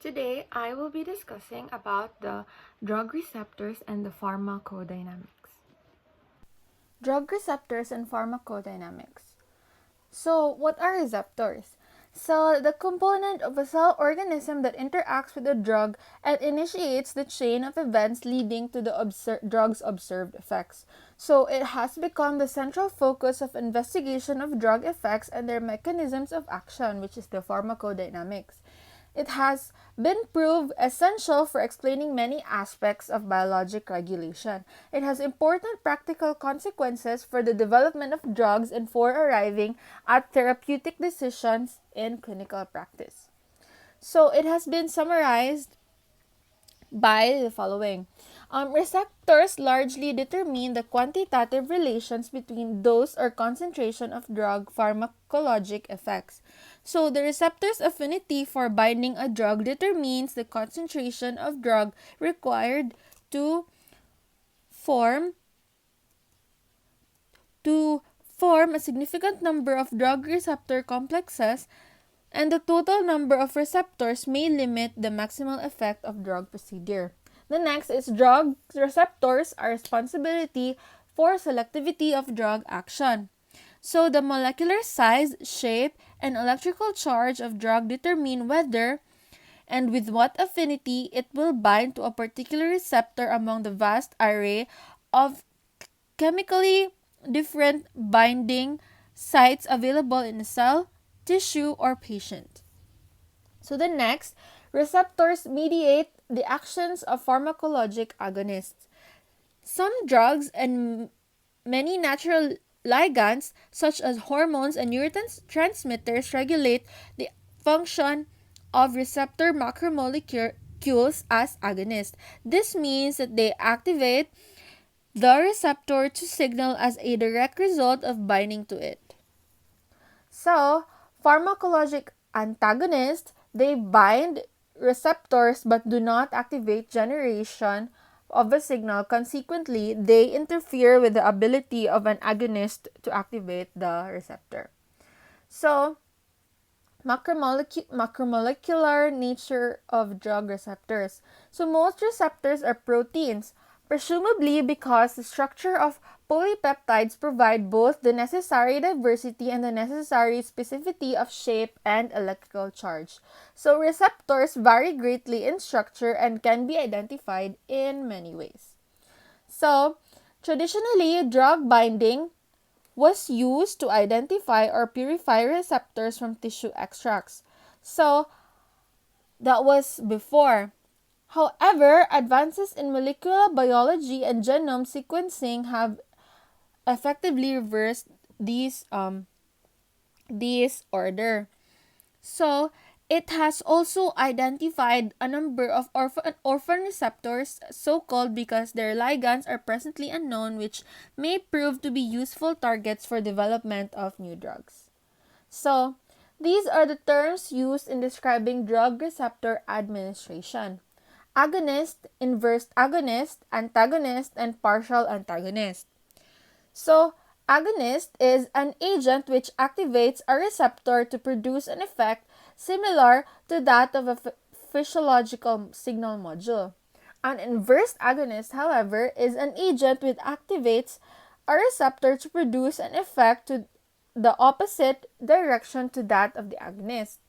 Today, I will be discussing about the drug receptors and the pharmacodynamics. Drug receptors and pharmacodynamics. So, what are receptors? So, the component of a cell organism that interacts with a drug and initiates the chain of events leading to the drug's observed effects. So, it has become the central focus of investigation of drug effects and their mechanisms of action, which is the pharmacodynamics. It has been proved essential for explaining many aspects of biologic regulation. It has important practical consequences for the development of drugs and for arriving at therapeutic decisions in clinical practice. So it has been summarized by the following. Receptors largely determine the quantitative relations between dose or concentration of drug pharmacologic effects. So, the receptor's affinity for binding a drug determines the concentration of drug required to form a significant number of drug receptor complexes, and the total number of receptors may limit the maximal effect of drug procedure. The next is drug receptors are responsibility for selectivity of drug action. So the molecular size, shape, and electrical charge of drug determine whether and with what affinity it will bind to a particular receptor among the vast array of chemically different binding sites available in a cell, tissue, or patient. So the next, receptors mediate the actions of pharmacologic agonists. Some drugs and many natural ligands, such as hormones and neurotransmitters, regulate the function of receptor macromolecules as agonists. This means that they activate the receptor to signal as a direct result of binding to it. So, pharmacologic antagonists, they bind receptors but do not activate generation of a signal. Consequently, they interfere with the ability of an agonist to activate the receptor. So, macromolecular nature of drug receptors. So most receptors are proteins, presumably because the structure of polypeptides provide both the necessary diversity and the necessary specificity of shape and electrical charge. So receptors vary greatly in structure and can be identified in many ways. So traditionally, drug binding was used to identify or purify receptors from tissue extracts. So, that was before. However, advances in molecular biology and genome sequencing have effectively reversed this order. So, it has also identified a number of orphan receptors, so called because their ligands are presently unknown, which may prove to be useful targets for development of new drugs. So, these are the terms used in describing drug receptor administration: agonist, inverse agonist, antagonist, and partial antagonist. So, agonist is an agent which activates a receptor to produce an effect similar to that of a physiological signal module. An inverse agonist, however, is an agent which activates a receptor to produce an effect to the opposite direction to that of the agonist.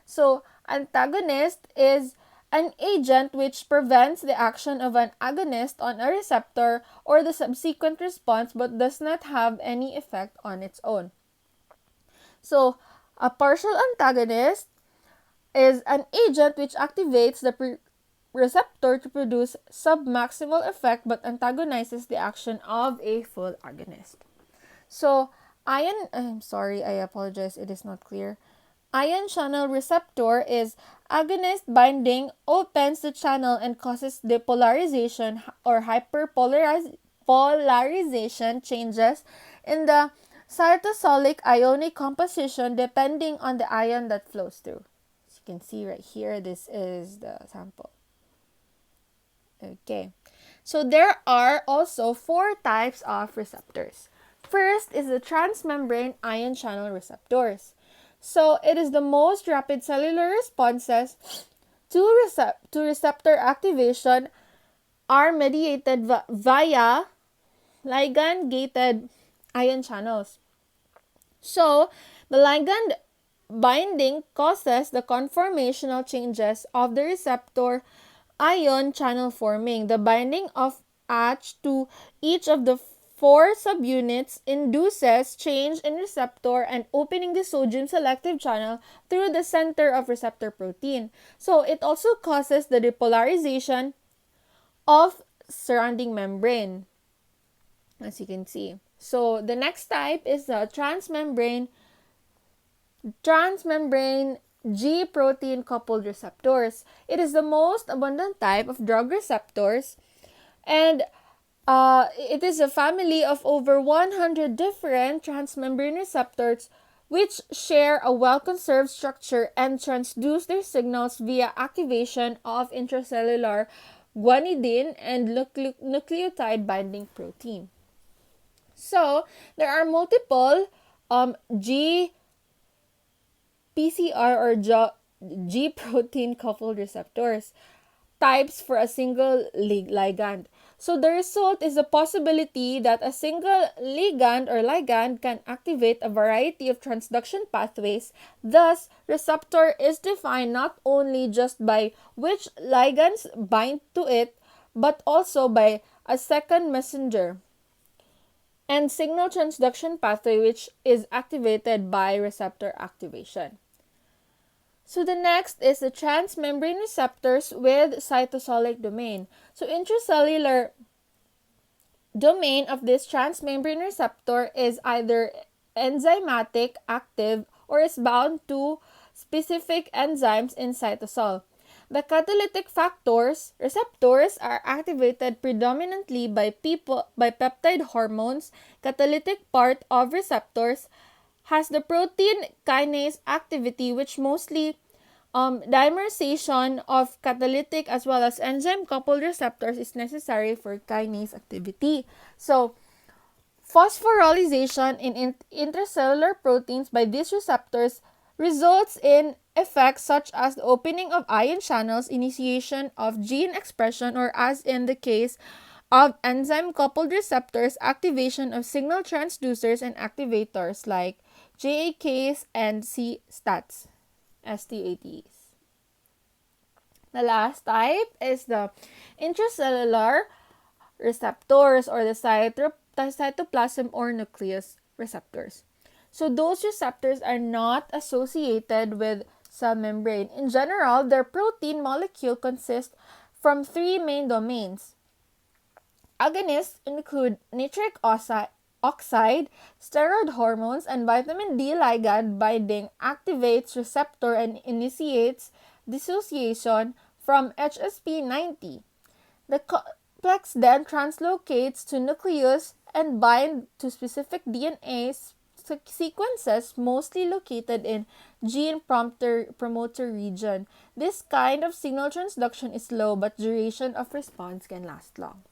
So, antagonist is an agent which prevents the action of an agonist on a receptor or the subsequent response but does not have any effect on its own. So, a partial antagonist is an agent which activates the receptor to produce submaximal effect but antagonizes the action of a full agonist. So, I apologize, it is not clear. Ion channel receptor is agonist binding opens the channel and causes depolarization or hyperpolarization changes in the cytosolic ionic composition depending on the ion that flows through. As you can see right here, this is the sample. Okay. So there are also 4 types of receptors. First is the transmembrane ion channel receptors. So it is the most rapid cellular responses to receptor activation are mediated via ligand-gated ion channels. So, the ligand binding causes the conformational changes of the receptor ion channel forming. The binding of H to each of the four subunits induces change in receptor and opening the sodium selective channel through the center of receptor protein. So it also causes the depolarization of surrounding membrane, as you can see. So the next type is the transmembrane G protein coupled receptors. It is the most abundant type of drug receptors, and it is a family of over 100 different transmembrane receptors which share a well-conserved structure and transduce their signals via activation of intracellular guanidine and nucleotide binding protein. So, there are multiple G PCR or G protein coupled receptors types for a single ligand. So the result is the possibility that a single ligand can activate a variety of transduction pathways. Thus, receptor is defined not only just by which ligands bind to it, but also by a second messenger and signal transduction pathway which is activated by receptor activation. So the next is the transmembrane receptors with cytosolic domain. So intracellular domain of this transmembrane receptor is either enzymatic active or is bound to specific enzymes in cytosol. The catalytic receptors are activated predominantly by peptide hormones. Catalytic part of receptors has the protein kinase activity, which mostly dimerization of catalytic as well as enzyme coupled receptors is necessary for kinase activity. So, phosphorylation in intracellular proteins by these receptors results in effects such as the opening of ion channels, initiation of gene expression, or as in the case of enzyme-coupled receptors, activation of signal transducers and activators like JAKs and STATs. The last type is the intracellular receptors or the cytoplasm or nucleus receptors. So those receptors are not associated with cell membrane. In general, their protein molecule consists from three main domains. Agonists include nitric oxide, steroid hormones, and vitamin D ligand binding activates receptor and initiates dissociation from HSP90. The complex then translocates to nucleus and bind to specific DNA sequences mostly located in gene promoter region. This kind of signal transduction is low, but duration of response can last long.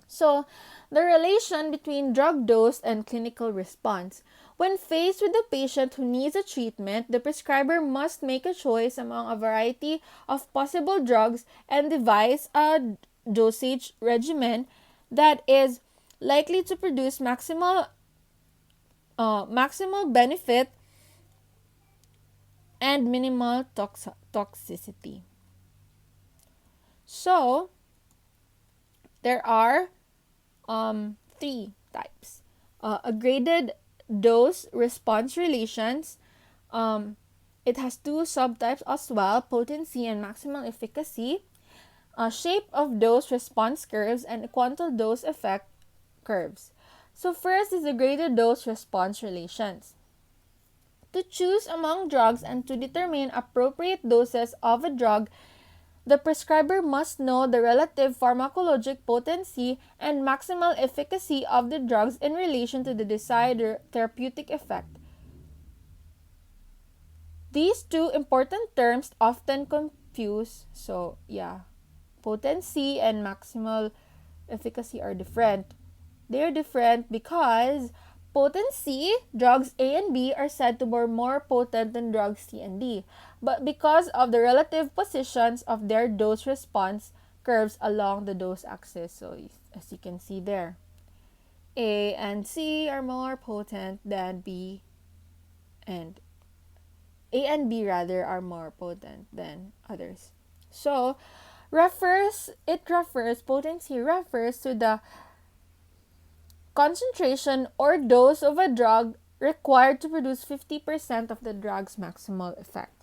So, the relation between drug dose and clinical response. When faced with a patient who needs a treatment, the prescriber must make a choice among a variety of possible drugs and devise a dosage regimen that is likely to produce maximal benefit and minimal toxicity. So, there are three types. A graded dose response relations. It has two subtypes as well: potency and maximal efficacy. Shape of dose response curves and quantal dose effect curves. So first is the graded dose response relations. To choose among drugs and to determine appropriate doses of a drug, the prescriber must know the relative pharmacologic potency and maximal efficacy of the drugs in relation to the desired therapeutic effect. These two important terms often confuse. So, potency and maximal efficacy are different. They are different because potency, drugs A and B are said to be more potent than drugs C and D, but because of the relative positions of their dose response curves along the dose axis. So as you can see there, A and C are more potent than B, and A and B rather are more potent than others. So potency refers to the concentration or dose of a drug required to produce 50% of the drug's maximal effect.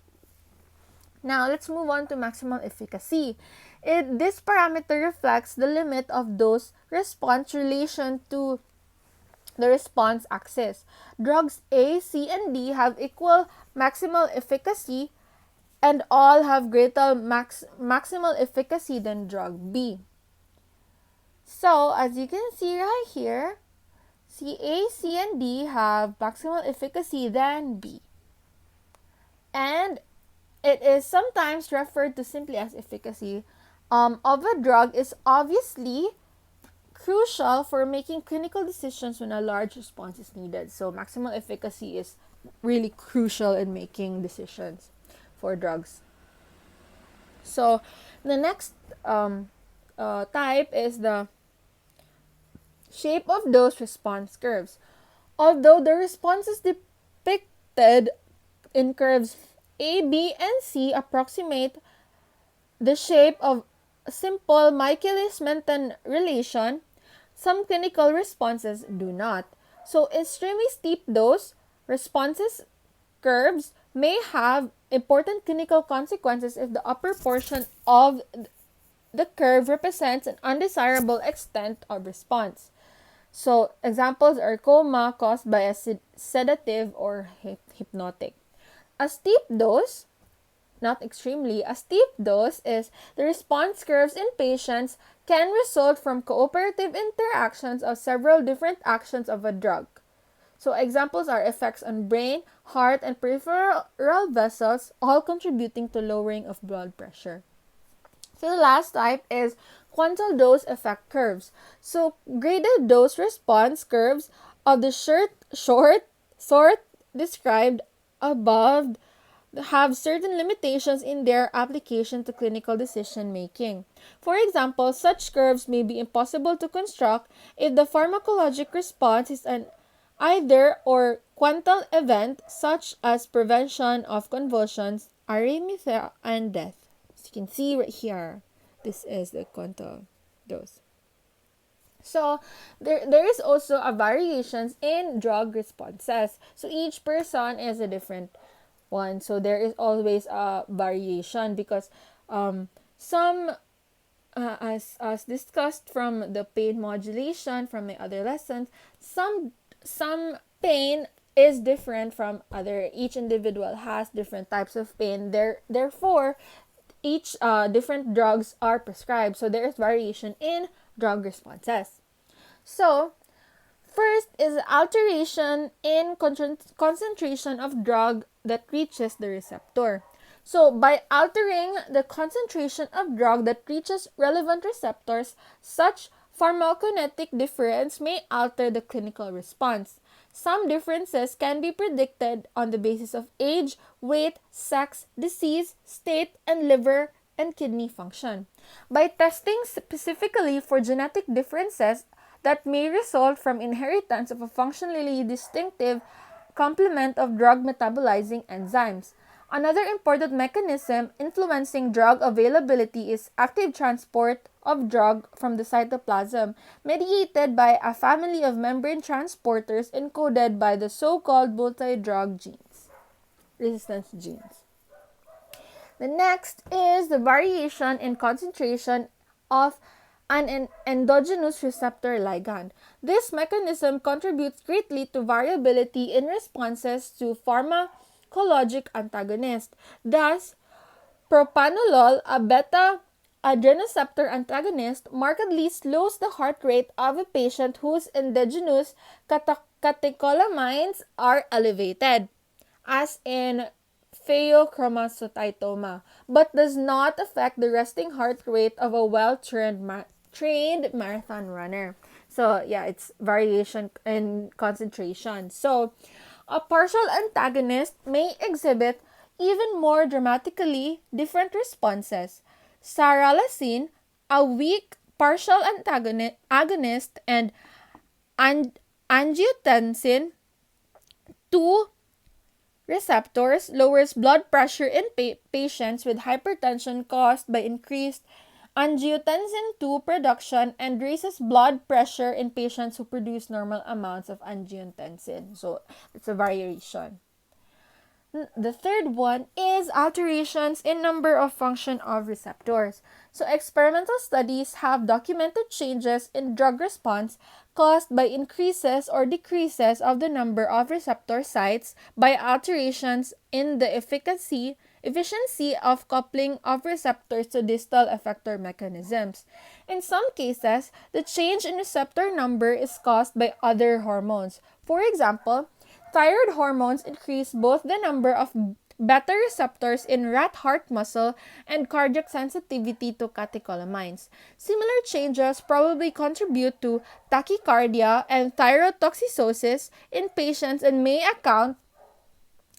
Now, let's move on to maximal efficacy. This parameter reflects the limit of dose-response relation to the response axis. Drugs A, C, and D have equal maximal efficacy and all have greater maximal efficacy than drug B. So, as you can see right here, A, C, and D have maximal efficacy than B. And it is sometimes referred to simply as efficacy of a drug is obviously crucial for making clinical decisions when a large response is needed. So maximal efficacy is really crucial in making decisions for drugs. So the next type is the shape of dose response curves. Although the responses depicted in curves A, B, and C approximate the shape of a simple Michaelis-Menten relation, some clinical responses do not. So extremely steep dose responses curves may have important clinical consequences if the upper portion of the curve represents an undesirable extent of response. So examples are coma caused by a sedative or hypnotic. A steep dose, not extremely, a steep dose is the response curves in patients can result from cooperative interactions of several different actions of a drug. So examples are effects on brain, heart, and peripheral vessels, all contributing to lowering of blood pressure. So the last type is quantile dose effect curves. So graded dose response curves of the sort described above have certain limitations in their application to clinical decision making. For example, such curves may be impossible to construct if the pharmacologic response is an either or quantile event such as prevention of convulsions, arrhythmia, and death. As you can see right here, this is the quantile dose. So there is also a variations in drug responses. So each person is a different one. So there is always a variation because some as discussed from the pain modulation from my other lessons, some pain is different from other. Each individual has different types of pain. Therefore, each different drugs are prescribed. So there is variation in drug responses. So first is alteration in concentration of drug that reaches the receptor. So by altering the concentration of drug that reaches relevant receptors, such pharmacokinetic difference may alter the clinical response. Some differences can be predicted on the basis of age, weight, sex, disease, state, and liver and kidney function. By testing specifically for genetic differences that may result from inheritance of a functionally distinctive complement of drug metabolizing enzymes. Another important mechanism influencing drug availability is active transport of drug from the cytoplasm, mediated by a family of membrane transporters encoded by the so-called multi-drug genes, resistance genes. The next is the variation in concentration of an endogenous receptor ligand. This mechanism contributes greatly to variability in responses to pharmacologic antagonists. Thus, propranolol, a beta adrenoceptor antagonist, markedly slows the heart rate of a patient whose endogenous catecholamines are elevated, as in pheochromocytoma, but does not affect the resting heart rate of a well-trained marathon runner. So yeah, it's variation in concentration. So a partial antagonist may exhibit even more dramatically different responses. Saralacine, a weak partial agonist, and angiotensin 2 receptors lowers blood pressure in patients with hypertension caused by increased angiotensin 2 production and raises blood pressure in patients who produce normal amounts of angiotensin. So it's a variation. The third one is alterations in number of function of receptors. So experimental studies have documented changes in drug response caused by increases or decreases of the number of receptor sites by alterations in the efficiency of coupling of receptors to distal effector mechanisms. In some cases, the change in receptor number is caused by other hormones. For example, thyroid hormones increase both the number of beta receptors in rat heart muscle and cardiac sensitivity to catecholamines. Similar changes probably contribute to tachycardia and thyrotoxicosis in patients and may account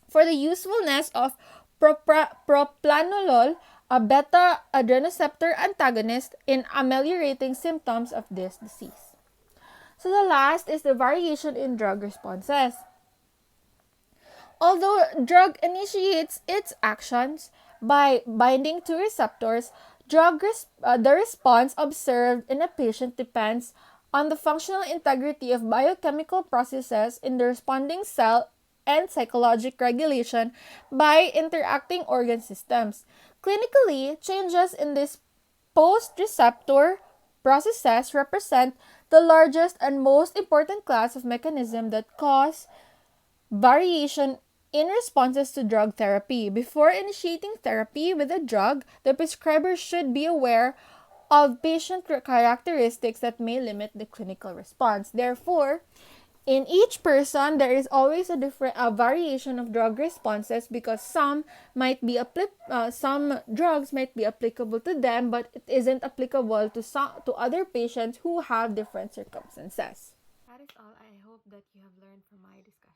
for the usefulness of propranolol, a beta adrenoceptor antagonist, in ameliorating symptoms of this disease. So the last is the variation in drug responses. Although drug initiates its actions by binding to receptors, the response observed in a patient depends on the functional integrity of biochemical processes in the responding cell and psychologic regulation by interacting organ systems. Clinically, changes in this post-receptor processes represent the largest and most important class of mechanism that cause variation in responses to drug therapy. Before initiating therapy with a drug, the prescriber should be aware of patient characteristics that may limit the clinical response. Therefore, in each person, there is always a variation of drug responses because some drugs might be applicable to them, but it isn't applicable to other patients who have different circumstances. That is all. I hope that you have learned from my discussion.